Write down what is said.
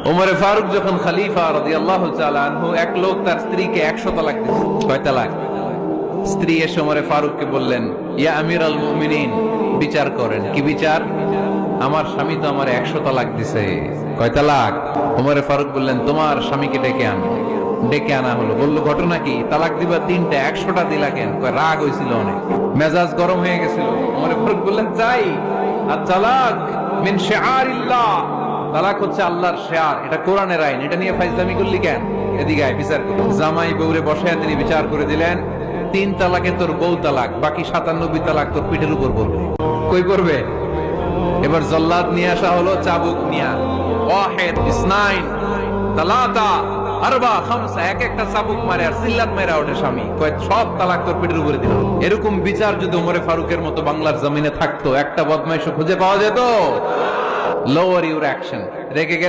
ওমরে ফারুক যখন খলিফা রাদিয়াল্লাহু তাআলা আনহু, এক লোক তার স্ত্রীকে 100 তালাক দিয়েছে। কয় তালাক? স্ত্রী এসে ওমরে ফারুককে বললেন, ইয়া আমিরাল মুমিনিন, বিচার করেন। কি বিচার? আমার স্বামী তো আমার 100 তালাক দিছে। কয় তালাক? ওমরে ফারুক বললেন, তোমার স্বামীকে ডেকে আনো। ডেকে আনা হলো। বললো, ঘটনা কি? তালাক দিবা 3টা, 100টা দিলা কেন? কয় রাগ হয়েছিল অনেক, মেজাজ গরম হয়ে গেছিল। ওমরে ফারুক বললেন, যাই, আর তালাক মিন শিআরিল্লাহ, তালাক হচ্ছে আল্লাহর শিয়ার, এটা কোরআনের আইন, এটা নিয়ে ফাইজলামি করলি কেন? এদিকে আয়, বিচার কর। জামাই বউরে বসায় তিনি বিচার করে দিলেন, 3 তালাকে তোর বউ তালাক, বাকি 97 তালাক তোর পিঠের উপর পড়বে। কই পড়বে? এবার জল্লাদ নিয়ে আসা হলো, চাবুক নিয়া, ওয়াহিদ, ইসনাইন, তালাতা, আরবা, খামসা, এক একটা চাবুক মারে আর সিল্লাত মেরা ওঠে স্বামী। কয় সব তালাক তোর পিঠের উপরে দিল। এরকম বিচার যদি ওমরে ফারুকের মতো বাংলার জমিনে থাকতো, একটা বদমাইশ খুঁজে পাওয়া যেত? Lower your action. রেগে গেলে